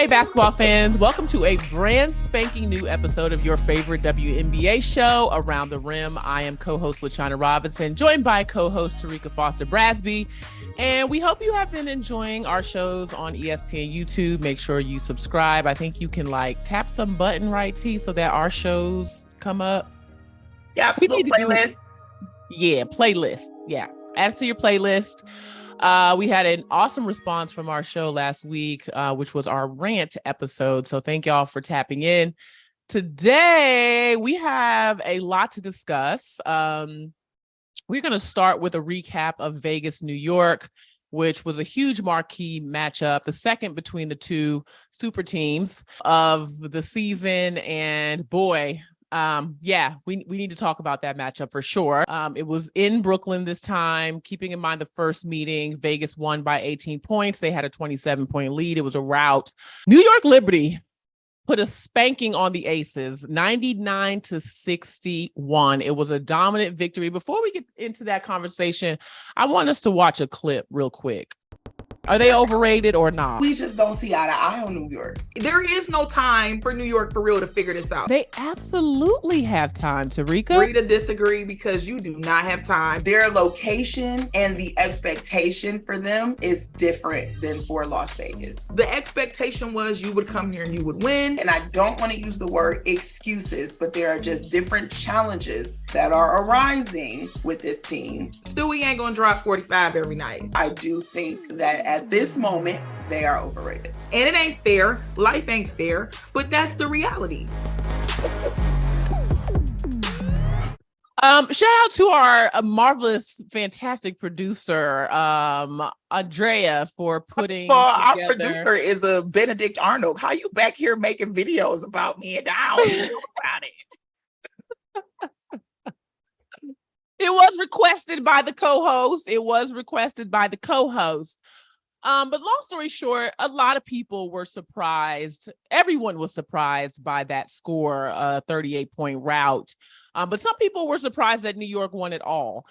Hey, basketball fans, welcome to a brand spanking new episode of your favorite WNBA show, Around the Rim. I am co-host LaChina Robinson, joined by co-host Terrika Foster-Brasby. And we hope you have been enjoying our shows on ESPN YouTube. Make sure you subscribe. I think you can tap some button, right, T, so that our shows come up. Yeah, we need playlist. Playlist. Yeah. Add to your playlist. We had an awesome response from our show last week, which was our rant episode. So thank y'all for tapping in. Today, we have a lot to discuss. We're going to start with a recap of Vegas, New York, which was a huge marquee matchup, the second between the two super teams of the season. And boy, we need to talk about that matchup for sure. It was in Brooklyn this time, keeping in mind the first meeting, Vegas won by 18 points. They had a 27-point lead. It was a rout. New York Liberty put a spanking on the Aces, 99-61. It was a dominant victory. Before we get into that conversation, I want us to watch a clip real quick. Are they overrated or not? We just don't see eye to eye on New York. There is no time for New York for real to figure this out. They absolutely have time, Terrika. Agree to disagree because you do not have time. Their location and the expectation for them is different than for Las Vegas. The expectation was you would come here and you would win. And I don't want to use the word excuses, but there are just different challenges that are arising with this team. Stewie ain't gonna drop 45 every night. I do think that at this moment, they are overrated. And it ain't fair. Life ain't fair, but that's the reality. Shout out to our marvelous, fantastic producer, Andrea, for putting our producer is a Benedict Arnold. How you back here making videos about me and I don't know about it? It was requested by the co-host. But long story short, a lot of people were surprised. Everyone was surprised by that score, 38-point rout. But some people were surprised that New York won it all,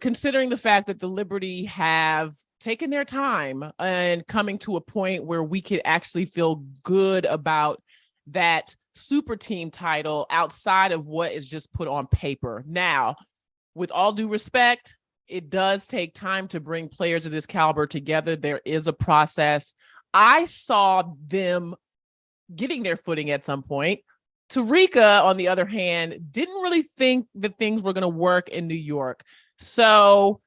considering the fact that the Liberty have taken their time and coming to a point where we could actually feel good about that super team title outside of what is just put on paper. Now, with all due respect, it does take time to bring players of this caliber together. There is a process. I saw them getting their footing at some point. Terrika, on the other hand, didn't really think that things were going to work in New York. So,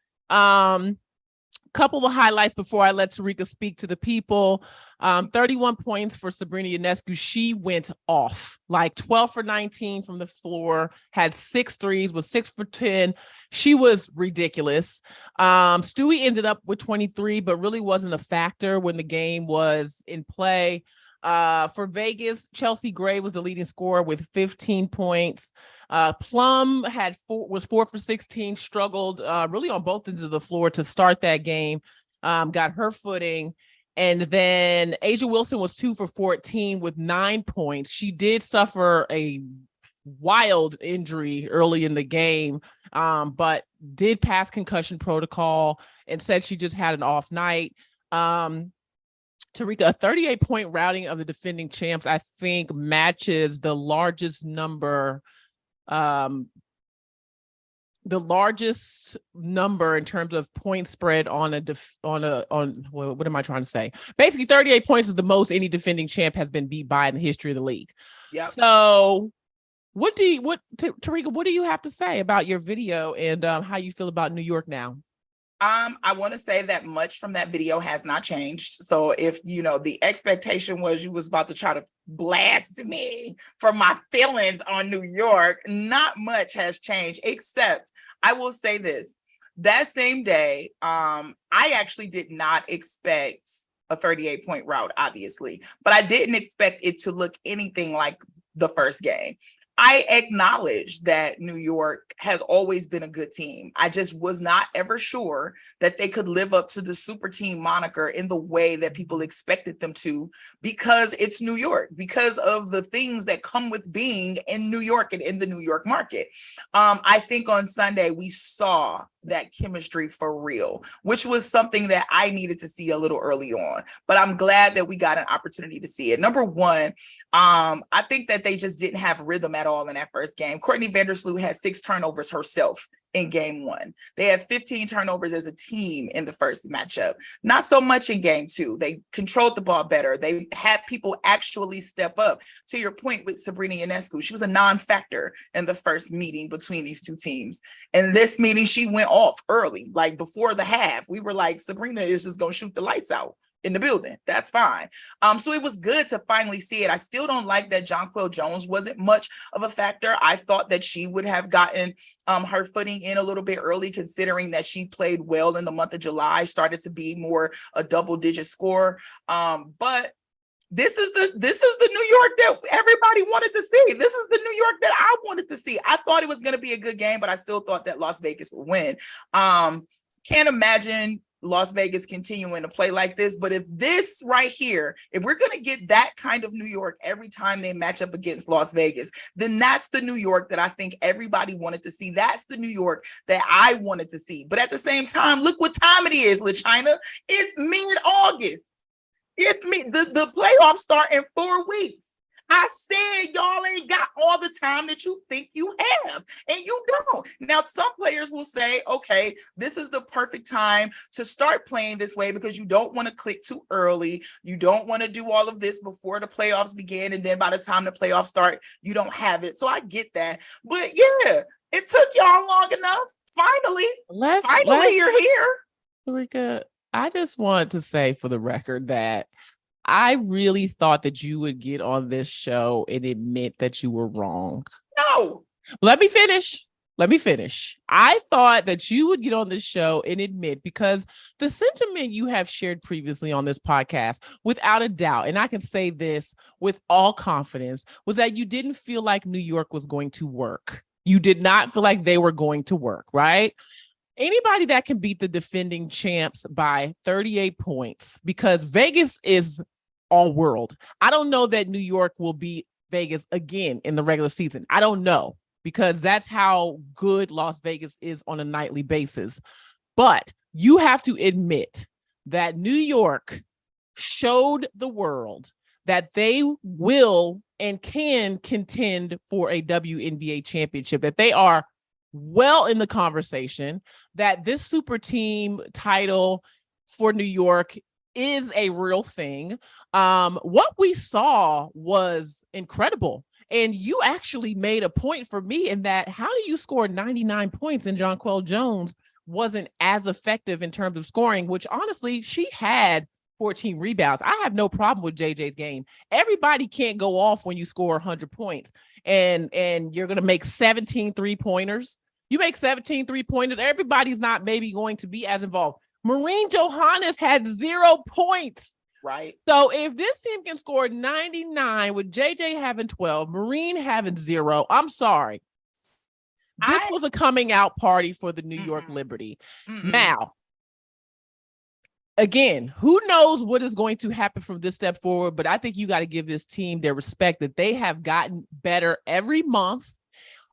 couple of highlights before I let Terrika speak to the people. 31 points for Sabrina Ionescu. She went off, 12 for 19 from the floor, had 6 threes, was 6 for 10. She was ridiculous. Stewie ended up with 23, but really wasn't a factor when the game was in play. For Vegas, Chelsea Gray was the leading scorer with 15 points. Plum was 4 for 16, struggled really on both ends of the floor to start that game, got her footing. And then Asia Wilson was 2 for 14 with 9 points. She did suffer a wild injury early in the game, but did pass concussion protocol and said she just had an off night. Terrika, a 38-point routing of the defending champs, I think matches the largest number in terms of point spread on what am I trying to say? Basically, 38 points is the most any defending champ has been beat by in the history of the league. Yeah. So Terrika, what do you have to say about your video and how you feel about New York now? I want to say that much from that video has not changed. So if, the expectation was you was about to try to blast me for my feelings on New York, not much has changed, except I will say this. That same day, I actually did not expect a 38-point rout, obviously, but I didn't expect it to look anything like the first game. I acknowledge that New York has always been a good team. I just was not ever sure that they could live up to the super team moniker in the way that people expected them to, because it's New York, because of the things that come with being in New York and in the New York market. I think on Sunday we saw that chemistry for real, which was something that I needed to see a little early on, but I'm glad that we got an opportunity to see it. Number one, I think that they just didn't have rhythm at all in that first game. Courtney Vandersloot had 6 turnovers herself in game 1. They had 15 turnovers as a team in the first matchup. Not so much in game 2. They controlled the ball better. They had people actually step up. To your point with Sabrina Ionescu, she was a non-factor in the first meeting between these two teams. And this meeting, she went off early, like before the half. We were like, Sabrina is just going to shoot the lights out in the building. That's fine. So it was good to finally see it. I still don't like that Jonquel Jones wasn't much of a factor. I thought that she would have gotten her footing in a little bit early, considering that she played well in the month of July, started to be more a double-digit scorer. But this is the New York that everybody wanted to see. This is the New York that I wanted to see. I thought it was going to be a good game, but I still thought that Las Vegas would win. Can't imagine Las Vegas continuing to play like this, but if this right here, if we're going to get that kind of New York every time they match up against Las Vegas, then that's the New York that I think everybody wanted to see. That's the New York that I wanted to see. But at the same time, look what time it is, LaChina. It's mid-August. It's the playoffs start in 4 weeks. I said y'all ain't got all the time that you think you have, and you don't. Now, some players will say, okay, this is the perfect time to start playing this way because you don't want to click too early. You don't want to do all of this before the playoffs begin, and then by the time the playoffs start, you don't have it. So I get that. But yeah, it took y'all long enough. Finally, you're here. Terrika, I just want to say for the record that I really thought that you would get on this show and admit that you were wrong. No. Let me finish. I thought that you would get on this show and admit, because the sentiment you have shared previously on this podcast, without a doubt, and I can say this with all confidence, was that you didn't feel like New York was going to work. You did not feel like they were going to work, right? Anybody that can beat the defending champs by 38 points, because Vegas is all world. I don't know that New York will beat Vegas again in the regular season. I don't know, because that's how good Las Vegas is on a nightly basis. But you have to admit that New York showed the world that they will and can contend for a WNBA championship, that they are well in the conversation, that this super team title for New York is a real thing. What we saw was incredible. And you actually made a point for me in that, how do you score 99 points and Jonquel Jones wasn't as effective in terms of scoring, which honestly, she had 14 rebounds. I have no problem with JJ's game. Everybody can't go off when you score 100 points and you're going to make 17 3-pointers. You make 17 3-pointers. Everybody's not maybe going to be as involved. Marine Johannes had 0 points. Right. So if this team can score 99 with JJ having 12, Marine having 0, I'm sorry. This was a coming out party for the New York Liberty. Now, again, who knows what is going to happen from this step forward, but I think you got to give this team their respect that they have gotten better every month.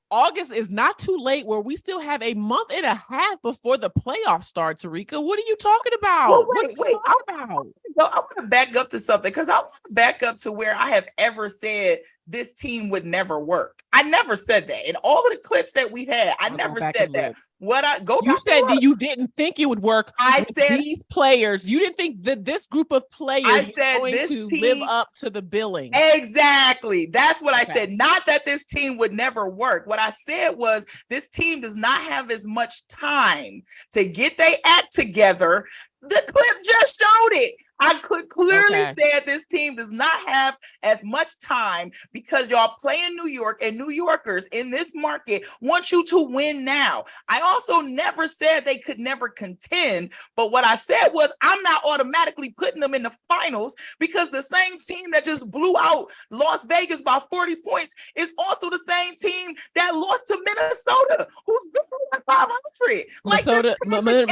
August is not too late, where we still have a month and a half before the playoffs start, Terrika. What are you talking about? Well, what are you talking about? I want to back up to something, because I want to back up to where I have ever said this team would never work. I never said that. In all of the clips that we've had, I never said that. You said that you didn't think it would work. I said these players, you didn't think that this group of players were going to live up to the billing. Exactly. That's what I said. Not that this team would never work. What I said was this team does not have as much time to get their act together. The clip just showed it. I could clearly Okay. say this team does not have as much time because y'all play in New York, and New Yorkers in this market want you to win now. I also never said they could never contend, but what I said was I'm not automatically putting them in the finals because the same team that just blew out Las Vegas by 40 points is also the same team that lost to Minnesota, who's been at 500.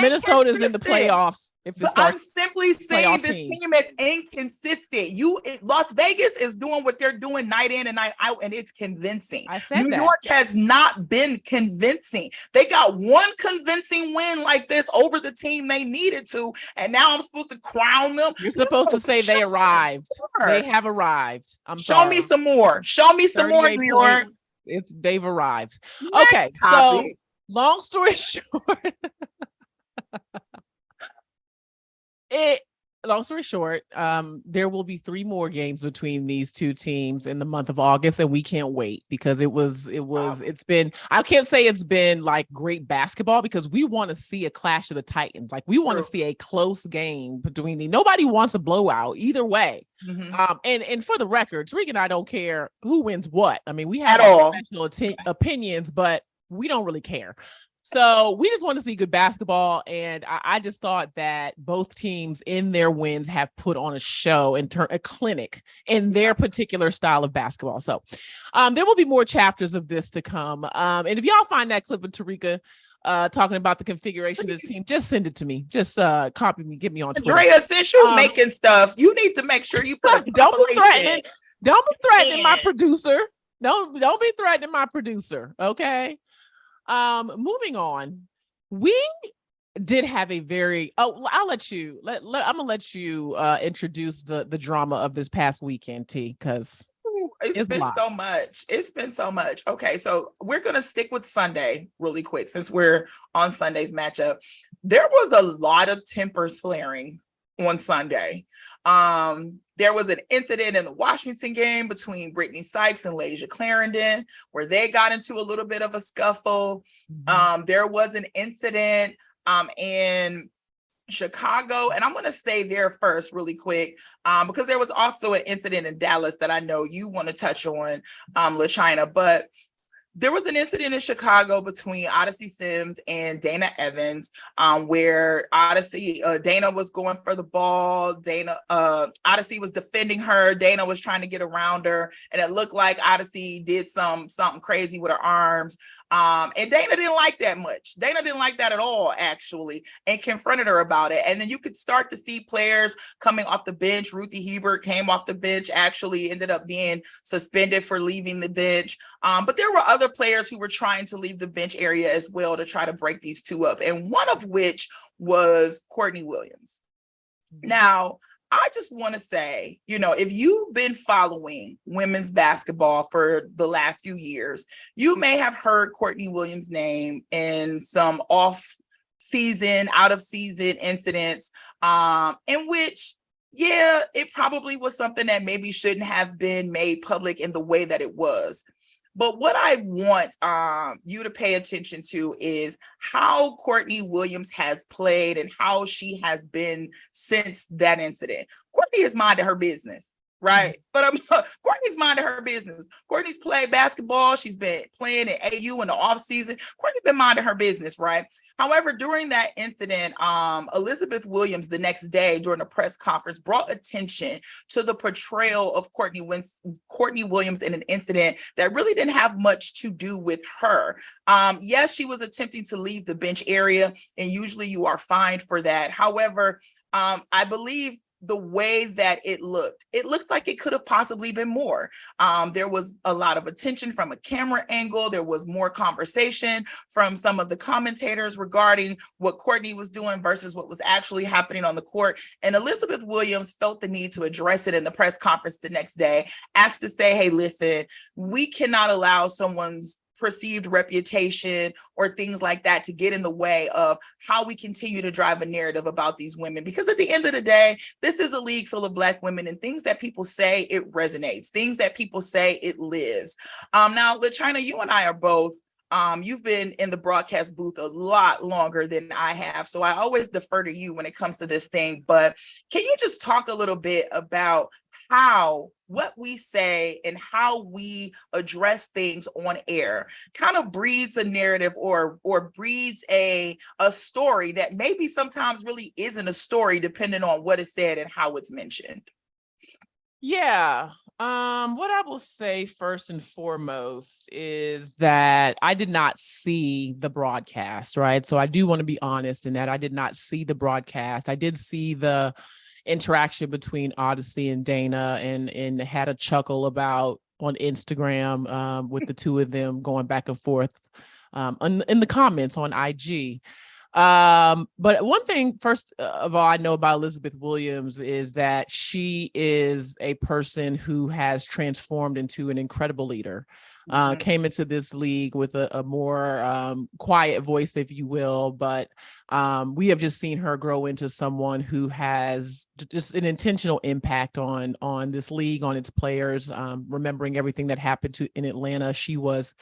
Minnesota's in the playoffs. If it But starts, I'm simply saying this team is inconsistent. Las Vegas is doing what they're doing night in and night out, and it's convincing. I said New that. York has not been convincing. They got one convincing win like this over the team they needed to, and now I'm supposed to crown them. You're supposed to say they arrived. They have arrived. Show me some more. Show me some more, New York. They've arrived. Next Okay, topic. so long story short, there will be 3 more games between these two teams in the month of August, and we can't wait because it's been, I can't say it's been like great basketball because we want to see a clash of the Titans. Like we want to see a close game between nobody wants a blowout either way. Mm-hmm. And for the record, Terrika and I don't care who wins what. I mean, we have our professional opinions, but we don't really care. So we just want to see good basketball. And I just thought that both teams in their wins have put on a show and a clinic in their particular style of basketball. So there will be more chapters of this to come. And if y'all find that clip of Terrika talking about the configuration of this team, just send it to me. Just copy me, get me on Twitter. Andrea, since you're making stuff, you need to make sure you put a don't be threatening my producer. Don't be threatening my producer. Okay. Moving on, we did have a very I'm gonna let you introduce the drama of this past weekend, T, because it's been so much. It's been so much. Okay, so we're gonna stick with Sunday really quick since we're on Sunday's matchup. There was a lot of tempers flaring on Sunday. There was an incident in the Washington game between Brittany Sykes and Layshia Clarendon where they got into a little bit of a scuffle. There was an incident in Chicago, and I'm going to stay there first really quick because there was also an incident in Dallas that I know you want to touch on, LaChina, but there was an incident in Chicago between Odyssey Sims and Dana Evans, where Dana was going for the ball. Odyssey was defending her. Dana was trying to get around her, and it looked like Odyssey did something crazy with her arms. And Dana didn't like that much. Dana didn't like that at all, actually, and confronted her about it. And then you could start to see players coming off the bench. Ruthie Hebert came off the bench, actually ended up being suspended for leaving the bench. But there were other players who were trying to leave the bench area as well to try to break these two up. And one of which was Courtney Williams. Now, I just want to say, if you've been following women's basketball for the last few years, you may have heard Courtney Williams' name in some off-season, out-of-season incidents, in which, it probably was something that maybe shouldn't have been made public in the way that it was. But what I want you to pay attention to is how Courtney Williams has played and how she has been since that incident. Courtney has minded her business, right? But Courtney's minded her business. Courtney's played basketball. She's been playing at AU in the offseason. Courtney's been minding her business, right? However, during that incident, Elizabeth Williams the next day during a press conference brought attention to the portrayal of Courtney Williams in an incident that really didn't have much to do with her. Yes, she was attempting to leave the bench area, and usually you are fined for that. However, I believe the way that it looked like it could have possibly been more. There was a lot of attention from a camera angle. There was more conversation from some of the commentators regarding what Courtney was doing versus what was actually happening on the court. And Elizabeth Williams felt the need to address it in the press conference the next day, asked to say, hey, listen, we cannot allow someone's perceived reputation or things like that to get in the way of how we continue to drive a narrative about these women. Because at the end of the day, this is a league full of Black women, and things that people say, it resonates. Things that people say, it lives. Now, LaChina, you and I are both You've been in the broadcast booth a lot longer than I have, so I always defer to you when it comes to this thing. But can you just talk a little bit about what we say and how we address things on air kind of breeds a narrative or breeds a story that maybe sometimes really isn't a story, depending on what is said and how it's mentioned? Yeah. What I will say first and foremost is that I did not see the broadcast, right? So I do want to be honest in that I did not see the broadcast. I did see the interaction between Odyssey and Dana and had a chuckle about on Instagram with the two of them going back and forth in the comments on IG. But one thing, first of all, I know about Elizabeth Williams is that she is a person who has transformed into an incredible leader. Came into this league with a more quiet voice, if you will, but we have just seen her grow into someone who has just an intentional impact on this league, on its players. Remembering everything that happened in Atlanta, she was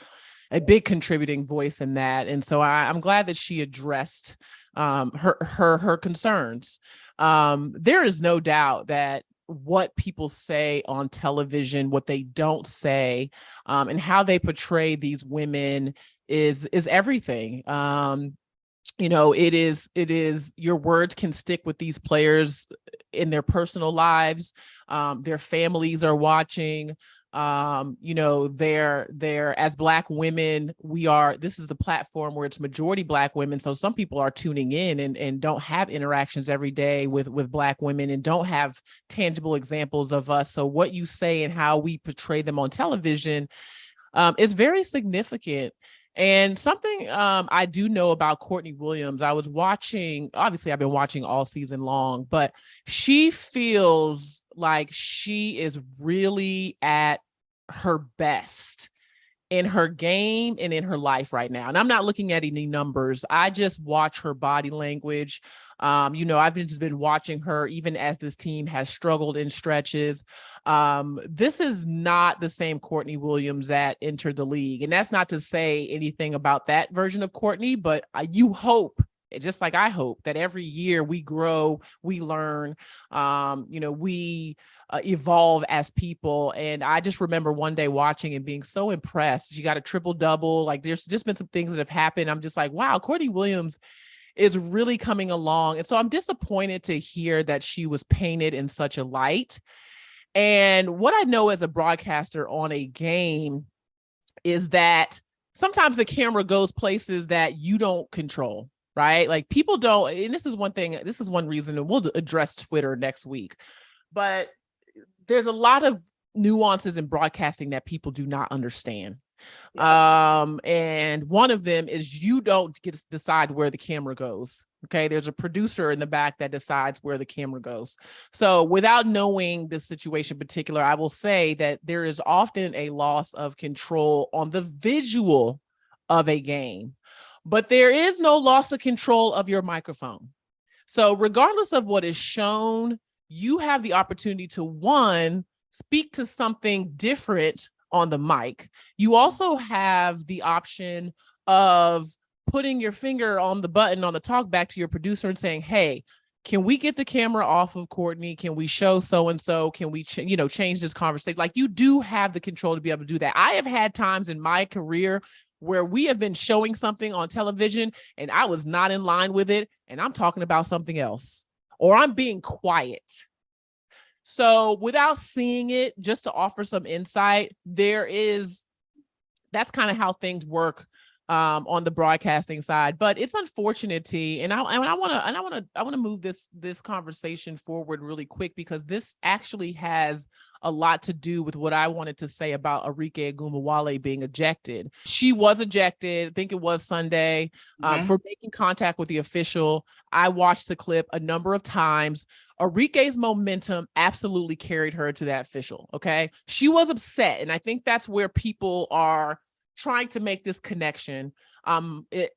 a big contributing voice in that. And so I'm glad that she addressed her concerns. There is no doubt that what people say on television, what they don't say, and how they portray these women is everything. It is your words can stick with these players in their personal lives. Their families are watching. They're as Black women, this is a platform where it's majority Black women. So some people are tuning in and don't have interactions every day with Black women and don't have tangible examples of us. So what you say and how we portray them on television is very significant. And something I do know about Courtney Williams, I was watching, obviously I've been watching all season long, but she feels like she is really at her best in her game and in her life right now. And I'm not looking at any numbers. I just watch her body language. I've just been watching her even as this team has struggled in stretches. This is not the same Courtney Williams that entered the league. And that's not to say anything about that version of Courtney, but you hope, just like I hope, that every year we grow, we learn, we evolve as people. And I just remember one day watching and being so impressed. She got a triple double. Like there's just been some things that have happened. I'm just like, wow, Courtney Williams is really coming along. And so I'm disappointed to hear that she was painted in such a light. And what I know as a broadcaster on a game is that sometimes the camera goes places that you don't control, right? Like people don't, and this is one reason, and we'll address Twitter next week, but there's a lot of nuances in broadcasting that people do not understand. Yeah. And one of them is you don't get to decide where the camera goes. Okay. There's a producer in the back that decides where the camera goes. So without knowing the situation in particular, I will say that there is often a loss of control on the visual of a game, but there is no loss of control of your microphone. So regardless of what is shown, you have the opportunity to, one, speak to something different on the mic. You also have the option of putting your finger on the button on the talk back to your producer and saying, hey, can we get the camera off of Courtney? Can we show so-and-so? Can we, change this conversation? Like you do have the control to be able to do that. I have had times in my career where we have been showing something on television and I was not in line with it. And I'm talking about something else, or I'm being quiet. So without seeing it, just to offer some insight, that's kind of how things work on the broadcasting side. But it's unfortunate, and I want to move this conversation forward really quick, because this actually has a lot to do with what I wanted to say about Arike Ogunbowale being ejected. She was ejected, I think it was Sunday, for making contact with the official. I watched the clip a number of times. Arike's momentum absolutely carried her to that official, okay? She was upset, and I think that's where people are trying to make this connection.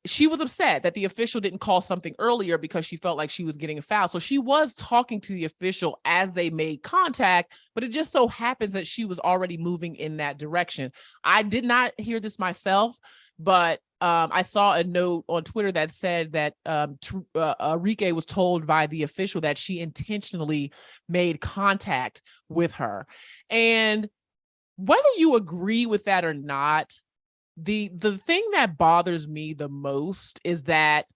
She was upset that the official didn't call something earlier because she felt like she was getting a foul. So she was talking to the official as they made contact, but it just so happens that she was already moving in that direction. I did not hear this myself, but I saw a note on Twitter that said that Arike was told by the official that she intentionally made contact with her. And whether you agree with that or not, the thing that bothers me the most is that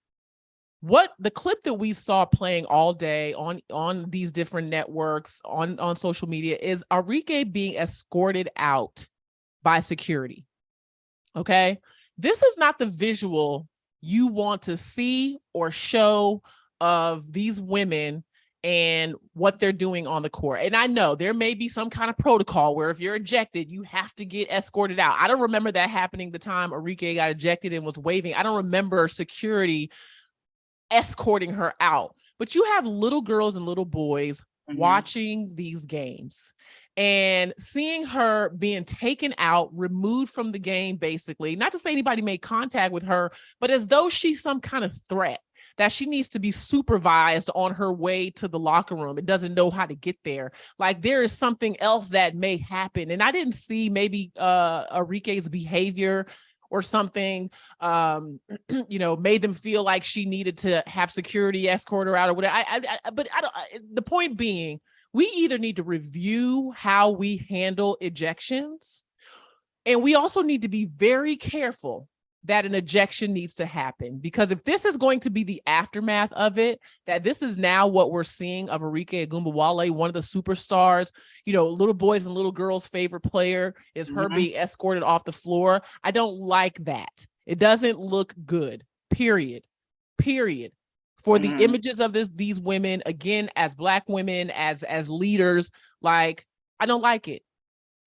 what the clip that we saw playing all day on these different networks on social media is Arike being escorted out by security. Okay. This is not the visual you want to see or show of these women and what they're doing on the court. And I know there may be some kind of protocol where if you're ejected, you have to get escorted out. I don't remember that happening the time Arike got ejected and was waving. I don't remember security escorting her out, but you have little girls and little boys watching these games and seeing her being taken out, removed from the game, basically, not to say anybody made contact with her, but as though she's some kind of threat that she needs to be supervised on her way to the locker room. It doesn't know how to get there. Like there is something else that may happen. And I didn't see maybe Arike's behavior or something, made them feel like she needed to have security escort her out or whatever. But I don't. The point being, we either need to review how we handle ejections, and we also need to be very careful that an ejection needs to happen, because if this is going to be the aftermath of it, that this is now what we're seeing of Arike Ogunbowale, one of the superstars, little boys and little girls' favorite player is her being escorted off the floor. I don't like that. It doesn't look good, period. For the images of these women, again, as Black women, as leaders, like, I don't like it.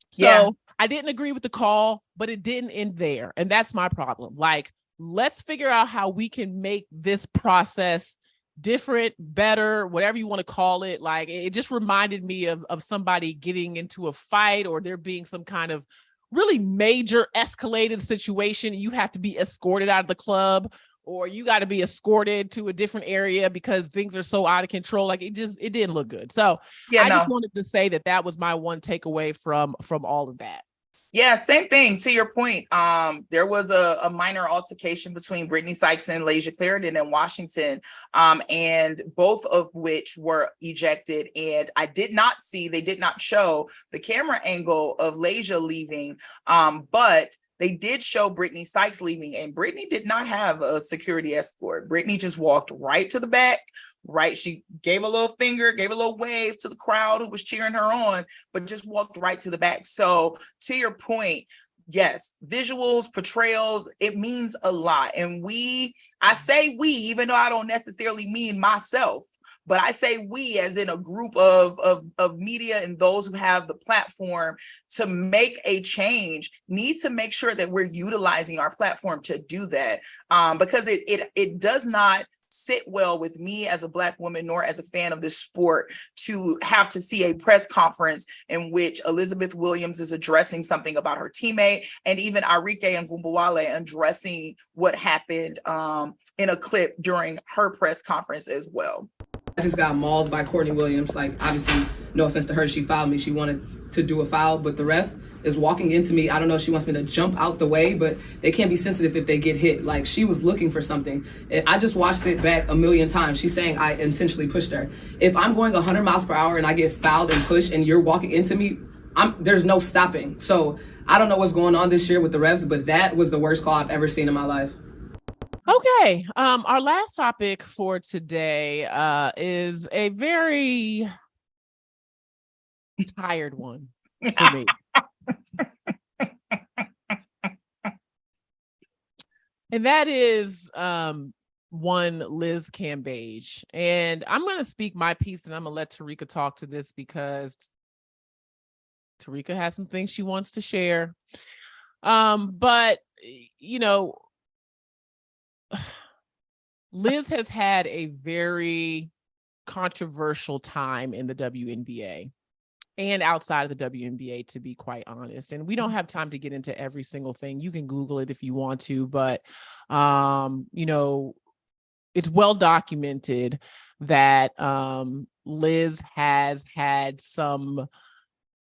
So I didn't agree with the call, but it didn't end there. And that's my problem. Like, let's figure out how we can make this process different, better, whatever you want to call it. Like, it just reminded me of somebody getting into a fight, or there being some kind of really major escalated situation. You have to be escorted out of the club, or you got to be escorted to a different area because things are so out of control. Like, it didn't look good. So I just wanted to say that was my one takeaway from all of that. Yeah, same thing. To your point, there was a minor altercation between Brittany Sykes and Layshia Clarendon in Washington, and both of which were ejected. And they did not show the camera angle of Layshia leaving, but they did show Brittany Sykes leaving, and Brittany did not have a security escort. Brittany just walked right to the back, right? She gave a little finger, gave a little wave to the crowd who was cheering her on, but just walked right to the back. So to your point, yes, visuals, portrayals, it means a lot. And I say we, even though I don't necessarily mean myself, but I say we as in a group of media and those who have the platform to make a change need to make sure that we're utilizing our platform to do that, because it does not sit well with me as a Black woman, nor as a fan of this sport, to have to see a press conference in which Elizabeth Williams is addressing something about her teammate, and even Arike Ogunbowale addressing what happened in a clip during her press conference as well. I just got mauled by Courtney Williams. Like, obviously, no offense to her, she fouled me. She wanted to do a foul, but the ref is walking into me. I don't know if she wants me to jump out the way, but they can't be sensitive if they get hit. Like, she was looking for something. I just watched it back a million times. She's saying I intentionally pushed her. If I'm going 100 miles per hour and I get fouled and pushed and you're walking into me, there's no stopping. So I don't know what's going on this year with the refs, but that was the worst call I've ever seen in my life. Okay. Our last topic for today is a very tired one for me. And that is one Liz Cambage. And I'm going to speak my piece, and I'm going to let Terrika talk to this because Terrika has some things she wants to share. But, Liz has had a very controversial time in the WNBA and outside of the WNBA, to be quite honest. And we don't have time to get into every single thing. You can Google it if you want to, but, it's well documented that Liz has had some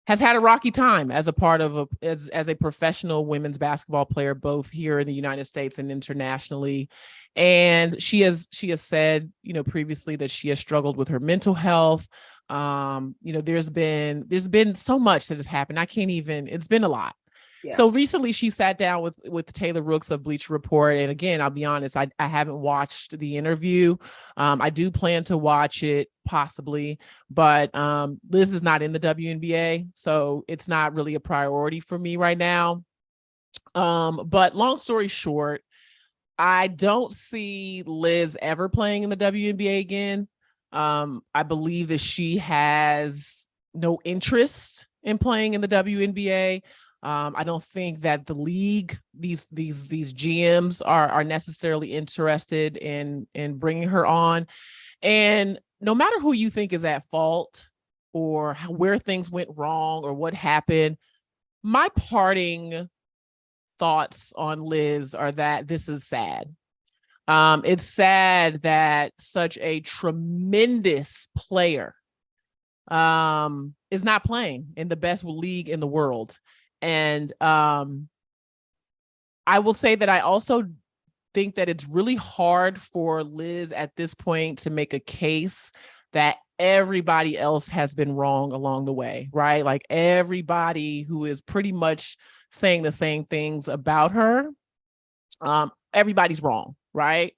has had a rocky time as a part of as a professional women's basketball player, both here in the United States and internationally. And she has said, previously that she has struggled with her mental health. There's been so much that has happened. It's been a lot. Yeah. So recently she sat down with Taylor Rooks of Bleacher Report. And again, I'll be honest, I haven't watched the interview. I do plan to watch it possibly, but Liz is not in the WNBA, so it's not really a priority for me right now. But long story short, I don't see Liz ever playing in the WNBA again. I believe that she has no interest in playing in the WNBA. I don't think that the league, these GMs are necessarily interested in bringing her on. And no matter who you think is at fault or where things went wrong or what happened, my parting thoughts on Liz are that this is sad. It's sad that such a tremendous player is not playing in the best league in the world. And I will say that I also think that it's really hard for Liz at this point to make a case that everybody else has been wrong along the way, right? Like everybody who is pretty much saying the same things about her, everybody's wrong, right?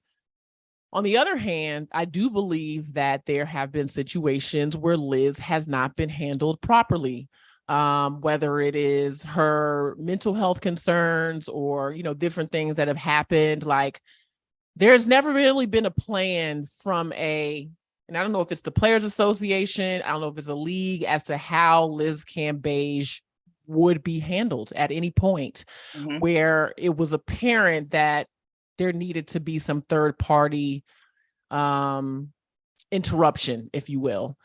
On the other hand, I do believe that there have been situations where Liz has not been handled properly. Whether it is her mental health concerns or, different things that have happened. Like there's never really been a plan from and I don't know if it's the Players Association, I don't know if it's a league, as to how Liz Cambage would be handled at any point, where it was apparent that there needed to be some third party interruption, if you will.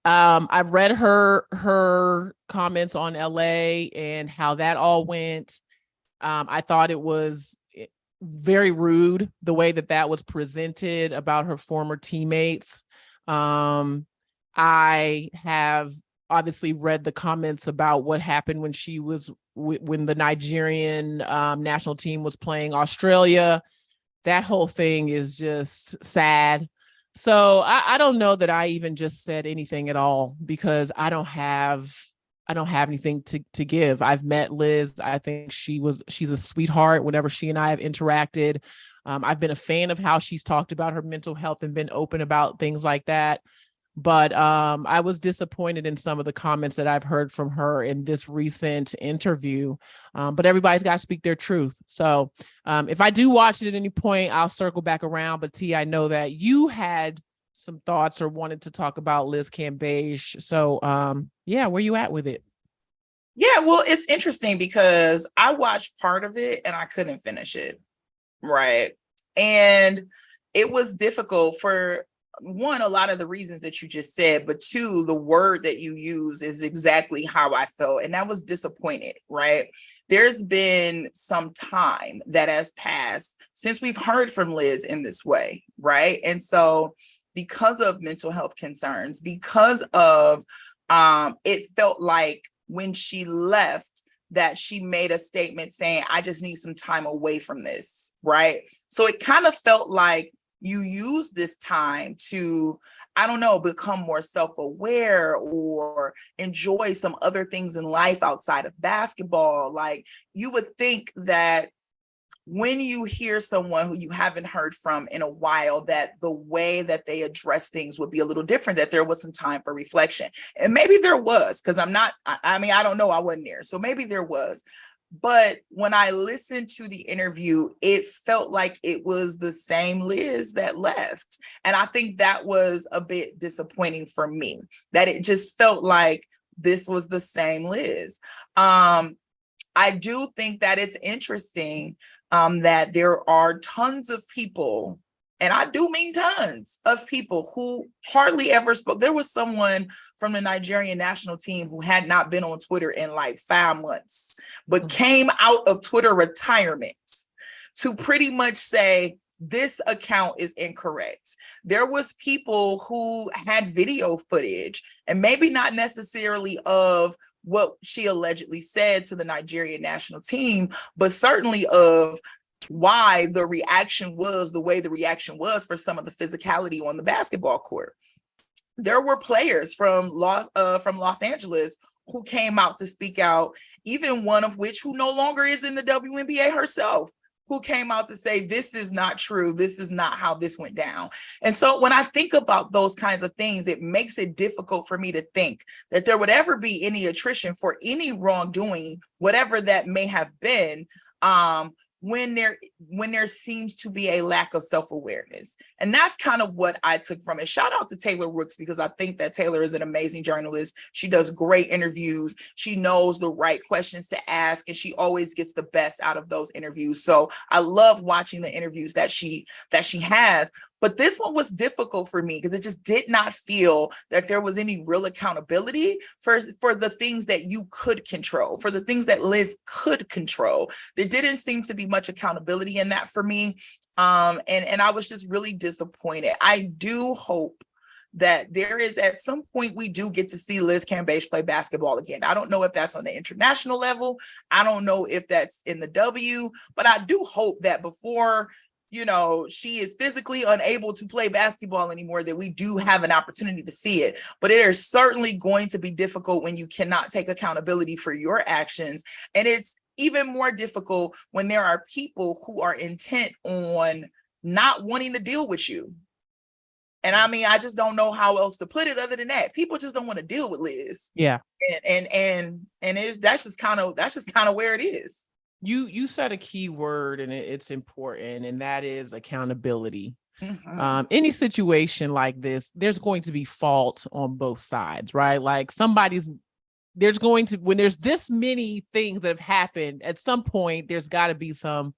I've read her comments on LA and how that all went. I thought it was very rude the way that was presented about her former teammates. I have obviously read the comments about what happened when she was when the Nigerian national team was playing Australia. That whole thing is just sad. So I don't know that I even just said anything at all, because I don't have anything to give. I've met Liz. I think she's a sweetheart whenever she and I have interacted. I've been a fan of how she's talked about her mental health and been open about things like that. But I was disappointed in some of the comments that I've heard from her in this recent interview. But everybody's got to speak their truth. So if I do watch it at any point, I'll circle back around. But T, I know that you had some thoughts or wanted to talk about Liz Cambage. So where you at with it? Yeah, well, it's interesting because I watched part of it and I couldn't finish it. Right. And it was difficult for one, a lot of the reasons that you just said, but two, the word that you use is exactly how I felt. And I was disappointed, right? There's been some time that has passed since we've heard from Liz in this way, right? And so because of mental health concerns, because of it felt like when she left that she made a statement saying, I just need some time away from this, right? So it kind of felt like you use this time to, I don't know, become more self-aware or enjoy some other things in life outside of basketball. Like you would think that when you hear someone who you haven't heard from in a while, that the way that they address things would be a little different, that there was some time for reflection. And maybe there was, because I don't know, I wasn't there. So maybe there was. But when I listened to the interview, it felt like it was the same Liz that left. And I think that was a bit disappointing for me, that it just felt like this was the same Liz. I do think that it's interesting that there are tons of people, and I do mean tons of people, who hardly ever spoke. There was someone from the Nigerian national team who had not been on Twitter in like 5 months, but came out of Twitter retirement to pretty much say, this account is incorrect. There was people who had video footage, and maybe not necessarily of what she allegedly said to the Nigerian national team, but certainly of why the reaction was the way the reaction was for some of the physicality on the basketball court. There were players from Los Angeles who came out to speak out, even one of which who no longer is in the WNBA herself, who came out to say, this is not true. This is not how this went down. And so when I think about those kinds of things, it makes it difficult for me to think that there would ever be any attrition for any wrongdoing, whatever that may have been, when there seems to be a lack of self-awareness. And that's kind of what I took from it. Shout out to Taylor Rooks, because I think that Taylor is an amazing journalist. She does great interviews. She knows the right questions to ask, and she always gets the best out of those interviews. So I love watching the interviews that she has. But this one was difficult for me because it just did not feel that there was any real accountability for the things that you could control, for the things that Liz could control. There didn't seem to be much accountability in that for me. And I was just really disappointed. I do hope that there is, at some point, we do get to see Liz Cambage play basketball again. I don't know if that's on the international level. I don't know if that's in the W, but I do hope that before she is physically unable to play basketball anymore, that we do have an opportunity to see it. But it is certainly going to be difficult when you cannot take accountability for your actions. And it's even more difficult when there are people who are intent on not wanting to deal with you. And I mean, I just don't know how else to put it other than that. People just don't want to deal with Liz. Yeah. And that's just kind of where it is. You said a key word, and it's important, and that is accountability. Mm-hmm. Any situation like this, there's going to be fault on both sides, right? Like when there's this many things that have happened, at some point, there's got to be some,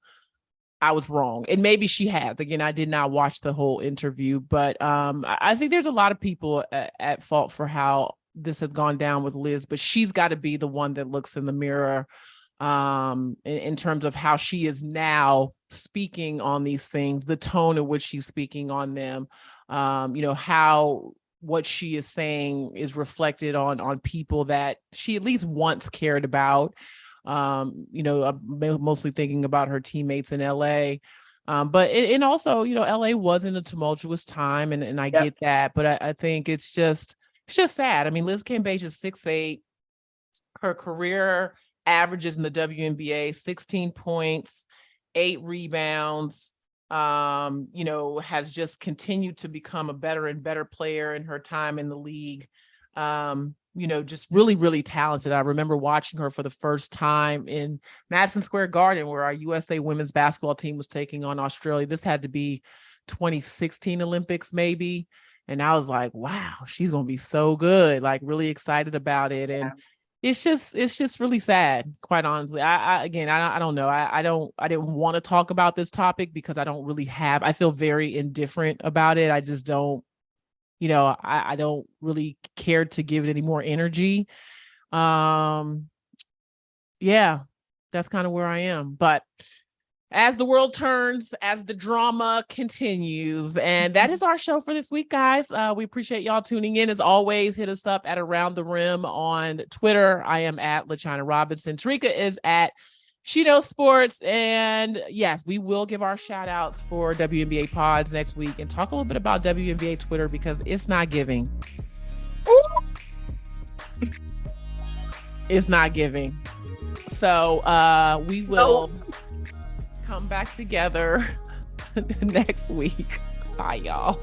I was wrong. And maybe she has. Again, I did not watch the whole interview, but I think there's a lot of people at fault for how this has gone down with Liz, but she's got to be the one that looks in the mirror in terms of how she is now speaking on these things, the tone in which she's speaking on them, how what she is saying is reflected on people that she at least once cared about. I'm mostly thinking about her teammates in LA. And also, LA was in a tumultuous time, and I get that, but I think it's just sad. I mean, Liz Cambage is 6'8". Her career averages in the WNBA, 16 points, 8 rebounds, has just continued to become a better and better player in her time in the league. Just really, really talented. I remember watching her for the first time in Madison Square Garden, where our USA women's basketball team was taking on Australia. This had to be 2016 Olympics, maybe. And I was like, wow, she's going to be so good, like really excited about it. And it's just really sad, quite honestly. I don't know. I didn't want to talk about this topic because I feel very indifferent about it. I just don't, I don't really care to give it any more energy. That's kind of where I am. But as the world turns, as the drama continues, and that is our show for this week, guys. We appreciate y'all tuning in. As always, hit us up at Around the Rim on Twitter. I am at LaChina Robinson. Terrika is at She Knows Sports. And yes, we will give our shout outs for WNBA pods next week and talk a little bit about WNBA Twitter, because it's not giving. It's not giving. So we will come back together next week. Bye, y'all.